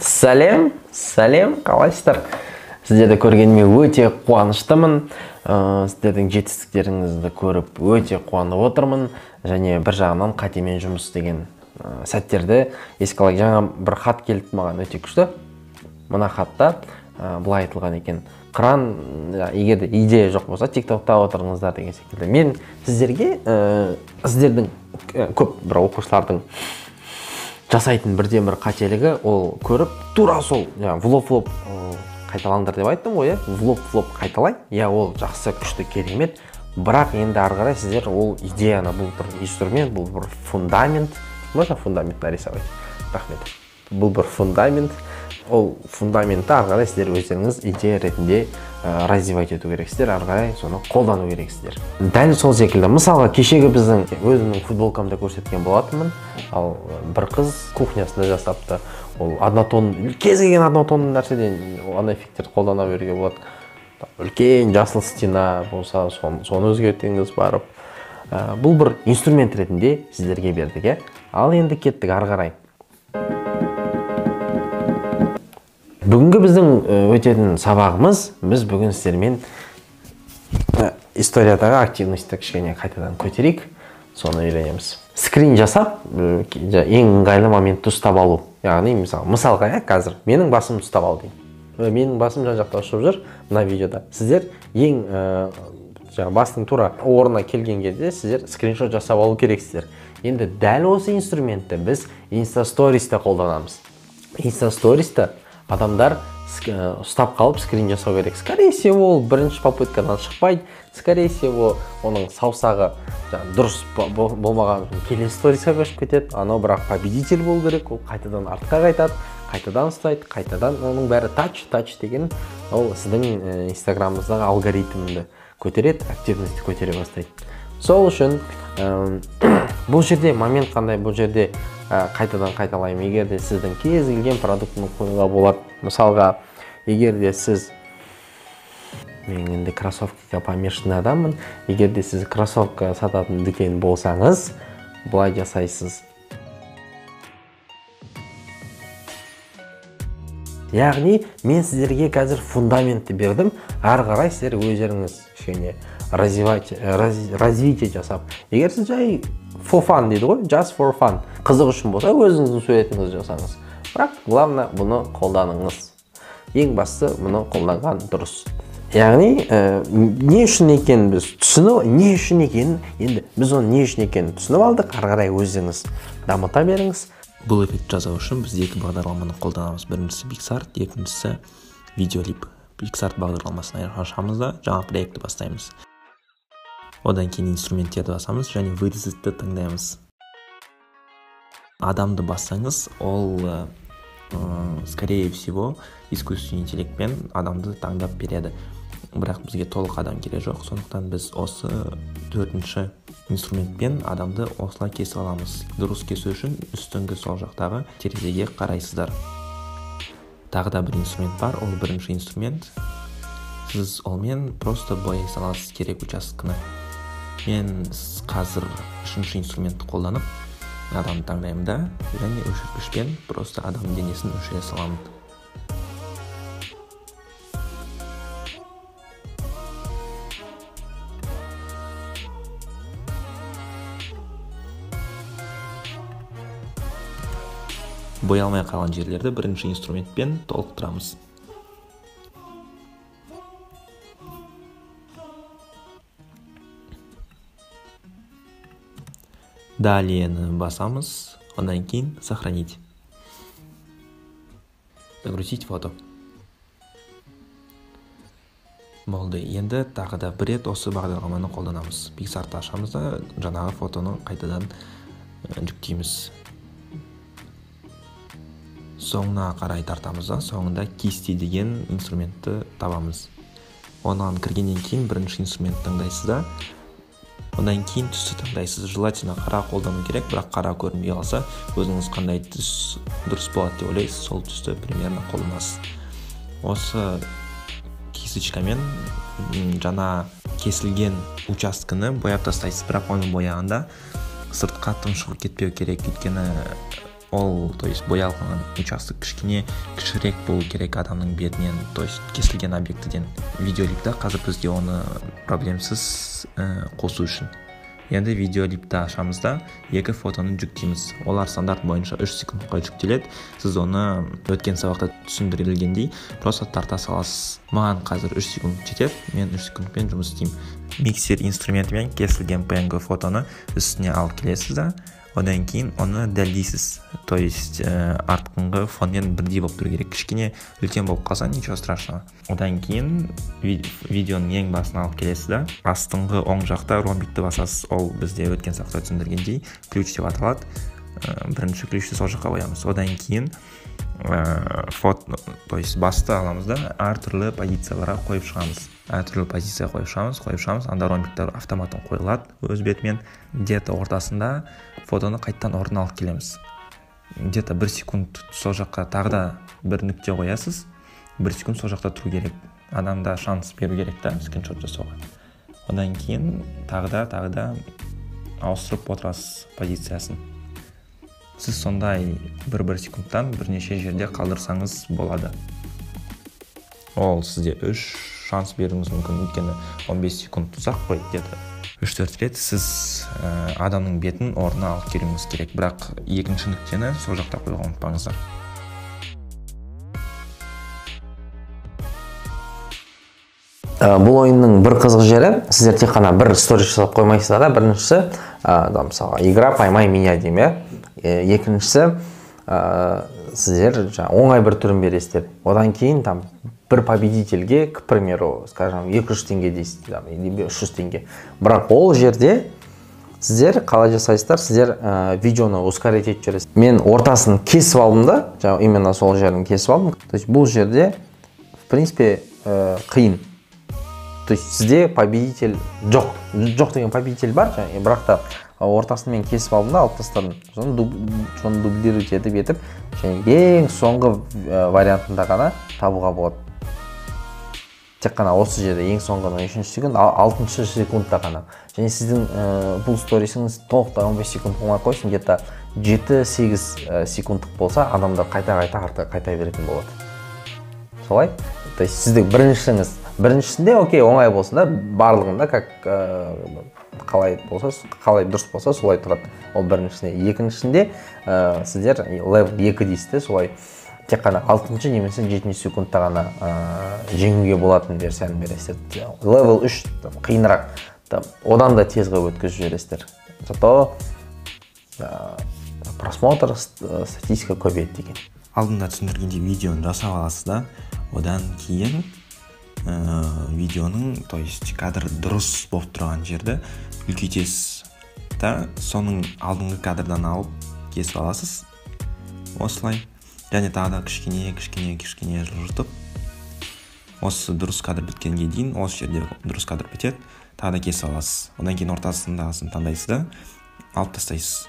Сәлем, қалайсыздар? Сіздерді көргеніме өте қуаныштымын. Сіздердің жетістіктеріңізді көріп өте қуанып отырмын. Және бір жағынан қатемен жұмыс істеген сәттерді еске алайық. Жаңа бір хат келді маған өте күшті. Мына хатта былай айтылған екен: қыран, егер идея жоқ болса, TikTokта отырыңыздар деген секілді. Мен сіздерге сіздердің көп бір оқушылардың жасайтын бірден бір қателігі, ол көріп тура сол влоп қайталаңдар деп айттым ғой, влоп қайталай. Ол жақсы, күшті, керемет. Бірақ енді ары қарай сіздер ол идеяны, бұл бір инструмент, бұл бір фундамент. Можно фундамент нарисовать? Рахмет. Бұл бір фундамент. Ол фундаментті ары қарай сіздер өздеріңіз идея ретінде развивать ету керексіздер, ары қарай соны қолдану керексіздер. Дәл сол секілді, мысалы кешегі біздің өзімнің футболкамда көрсеткен болатынмын. Ал бір қыз кухнясында жасапты. Ол однотон, кез келген однотонды нәрседен ана эффекттерді қолдана беруге болады. Үлкен жасыл стена болса, соны өзгертеңіз барып. Бұл бір инструмент ретінде сіздерге бердік. Ал енді кеттік ары қарай. Бүгінгі біздің өтетін сабағымыз, біз бүгін сіздермен историядағы активностьті кішкене қайтадан көтерейік, соны үйренеміз. Скрин жасап, ең ыңғайлы моментті ұстап алу. Яғни, мысалға, қазір менің басым ұстап ал деймін. Менің басым жан-жақта ұшып жүр мына видеода. Сіздер ең бастың тура орнына келген кезде сіздер скриншот жасап алу керексіздер. Енді дәл осы инструментті біз Instastories-те қолданамыз. Instastories-те адамдар ұстап қалып скрин жасау керек. Скорее всего, ол бірінші попыткадан шықпайды. Скорее всего, оның саусағы дұрыс болмаған келесі сторисқа көшіп кетеді. Анау бірақ победитель болу керек. Ол қайтадан артқа қайтады, қайтадан ұстайды, қайтадан оның бәрі тач деген. Ол сіздің инстаграмыңыздағы алгоритмді көтереді, активностьті көтере бастайды. Сол үшін бұл жерде момент қандай? Бұл жерде қайтадан қайталаймын. Егер де сіздің кез келген продуктыны қоюға болады. Мысалға, егер де сіз, мен енді кроссовкаға помешанный адаммын, егер де сіз кроссовка сататын дүкен болсаңыз, бұлай жасайсыз. Яғни, мен сіздерге қазір фундаментті бердім, ары қарай сіздер өздеріңіз кішкене развитие жасап. Егер сіз жай for fun дейді ғой, just for fun, қызық үшін болса, өзіңіздің суретіңізді жасаңыз. Бірақ, главное, бұны қолданыңыз. Ең басты, бұны қолданған дұрыс. Яғни, не үшін екенін біз түсініп, не үшін екенін, енді біз оны не үшін екенін түсініп алдық, ары қарай өзіңіз дамыта беріңіз. Бұл эффект жасау үшін біз екі бағдарламаны қолданамыз. Біріншісі PicsArt, екіншісі Videolip. PicsArt бағдарламасын ашамыз да жаңа проектті бастаймыз. Одан кейін инструменттерді басамыз және вырезетті таңдаймыз. Адамды бассаңыз, ол скорее всего искусственный интеллектпен адамды таңдап береді. Бірақ бізге толық адам керек жоқ, сондықтан біз осы төртінші инструментпен адамды осылай кесіп аламыз. Дұрыс кесу үшін үстіңгі сол жақтағы терезеге қарайсыздар. Тағы да бір инструмент бар, ол бірінші инструмент. Сіз олмен просто бояй саласыз керек участканы. Мен қазір үшінші инструментті қолданып адамды таңдаймын да, және өшіргішпен просто адам денесін өшіре саламын. Боялмай қалған жерлерді бірінші инструментпен толықтырамыз. Далее басамыз, одан кейін сохранить. Загрузить фото. Болды. Енді тағы да бір рет осы бағдарламаны қолданамыз. PicsArt ашамыз да жаңағы фотоны қайтадан жүктейміз. Соңына қарай тартамыз да, соңында кисти деген инструментті табамыз. Онан кіргеннен кейін бірінші инструмент таңдайсыз да, одан кейін түсті таңдайсыз. Желательно қара қолдану керек, бірақ қара көрінбей қалса, өзіңіз қандай түс дұрыс болады деп ойлайсыз, сол түсті примерно қолданасыз. Осы кесочкамен жаңа кесілген участканы бояп тастайсыз, бірақ оны бояғанда сыртқа тұншығып кетпеу керек, өйткені ол то есть боялған участок кішкене кішірек болу керек адамның бетінен, то есть кесілген объектіден. Видеолипта қазір бізде оны проблемсіз қосу үшін. Енді видеолипті ашамыз да екі фотоны жүктейміз. Олар стандарт бойынша 3 секундқа жүктеледі. Сіз оны өткен сабақта түсіндірілгендей просто тарта саласыз. Маған қазір 3 секунд жетеді, мен 3 секундпен жұмыс істеймін. Миксер инструментімен кесілген PNG фотоны үстіне алып келесіз да, одан кейін оны дәлдейсіз. То есть артқыңғы фонмен бірдей болып тұру керек. Кішкене үлкен болып қалса, ничего страшного. Одан кейін видеоның ең басын алып келесіз да, астыңғы оң жақта ромбикті басасыз. Ол бізде өткен сабақта түсіндіргендей ключ деп аталады. Бірінші ключті сол жаққа қоямыз. Одан кейін то есть басты аламыз да, әртүрлі позицияларға қойып шығамыз. Әртүрлі позиция қойып шығамыз. Анда ромбиктер автоматтан қойылады өз бетімен. Где-то ортасында фотоны қайттан орнына алып келеміз. Где-то 1 секунд сол жаққа тағы да бір нүкте қоясыз. 1 секунд сол жақта тұру керек. Адамда шанс беру керек та, скриншот жасауға. Одан кейін тағы да ауыстырып отырасыз позициясын. Сіз сондай 1 секундтан бірнеше жерде қалдырсаңыз болады. Ол сізде 3 шанс беруіңіз мүмкін, өйткені 15 секунд ұзақ қой, где-то 3-4 рет сіз адамның бетін орнына алып келуіңіз керек. Бірақ екінші нүктені сол жақта қойуға ұмытпаңыздар. Бұл ойынның бір қызық жері, сіздер тек қана бір сторис жасап қоймайсыздар да. Біріншісі, мысалы, игра «Поймай меня» деймін. Екіншісі, сіздер оңай бір түрін бересіздер. Одан кейін бір победительге, к примеру, скажем, 200 теңге дейсіз, или 300 теңге. Бірақ ол жерде сіздер қалай жасайсыздар, сіздер видеоны ускорить етіп жүресіз. Мен ортасын кесіп алдым да, именно сол жерін кесіп алдым. То есть бұл жерде, в принципе, қиын. То есть сізде победитель жоқ. Жоқ деген победитель бар, бірақ та ортасын мен кесіп алдым да, алып тастадым. Соны дублировать етіп, ең соңғы вариантында ғана табуға болады. Тек қана осы жерде ең соңғының 3 секунд, 6 секундта ғана. Және сіздің бұл сторисіңіз толықтай 15 секунд болмай қойсын, где-то 7-8 секундтық болса, адамдар қайта беретін болады. Солай? То есть сіздің біріншісінде окей, оңай болсын да, барлығында қалай дұрыс болса солай тұрады. Ол біріншісінде. Екіншісінде сіздер level 2 дейсіз, солай тек қана 6 немесе 7 секундта ғана жеңуге болатын версияны бересіздер. Level 3 қиынырақ, одан да тез өткізіп жібересіздер. Зато просмотр статистика көбейеді деген. Алдында түсіндіргенде видеоны жасап аласыз да, одан кейін видеоның, то есть кадр дұрыс болып тұрған жерді үлкейтесіз да, соның алдыңғы кадрдан алып кесіп аласыз. Осылай. Және тағы да кішкене жылжытып, осы дұрыс кадр біткенге дейін, осы жерде дұрыс кадр бітеді, тағы да кесіп аласыз. Одан кейін ортасындағысын таңдайсыз да, алып тастайсыз.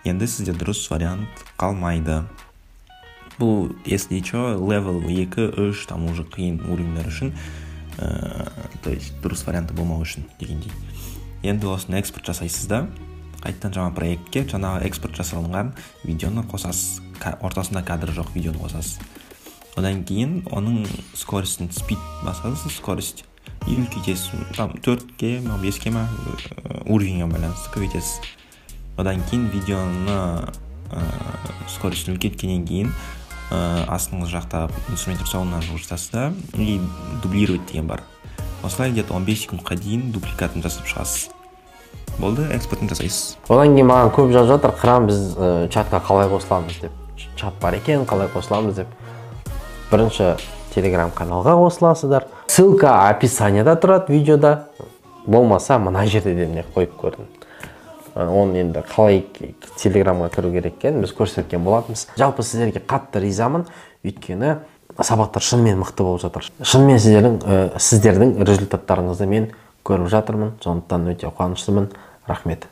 Енді сізде дұрыс вариант қалмайды. Бұл, если что, level 2-3 там уже қиын уровеньдер үшін, то есть дұрыс варианты болмау үшін дегендей. Енді осыны экспорт жасайсыз да, қайттан жаңа проектке жаңағы экспорт жасалынған видеоны қосасыз. Ортасында кадр жоқ видеоны қосасыз. Одан кейін оның скоростін speed басасыз, скорость. И үлкейтесіз. Там 4-ке, 5-ке уровеньге байланысты көбейтесіз. Одан кейін видеоны скоростін үлкейткеннен кейін астыңғы жақта инструмент жасауына жылжытасыз да, и дублировать деген бар. Осылай где-то 15 секундқа дейін дупликатын жасап шығасыз. Болды, экспортын жасайсыз. Одан кейін маған көп жазып жатыр, Қыран, біз чатқа қалай қосыламыз деп. Чат бар екен, қалай қосыламыз деп. Бірінші Telegram каналға қосыласыздар. Ссылка описанияда тұрады видеода. Болмаса мына жерде де қойып көрдім. Оны енді қалай Телеграмға кіру керек екенін біз көрсеткен болатынбыз. Жалпы сіздерге қатты ризамын, өйткені сабақтар шынымен мықты болып жатыр. Шынымен сіздердің результаттарыңызды мен көріп жатырмын. Сондықтан өте қуаныштымын. Рахмет.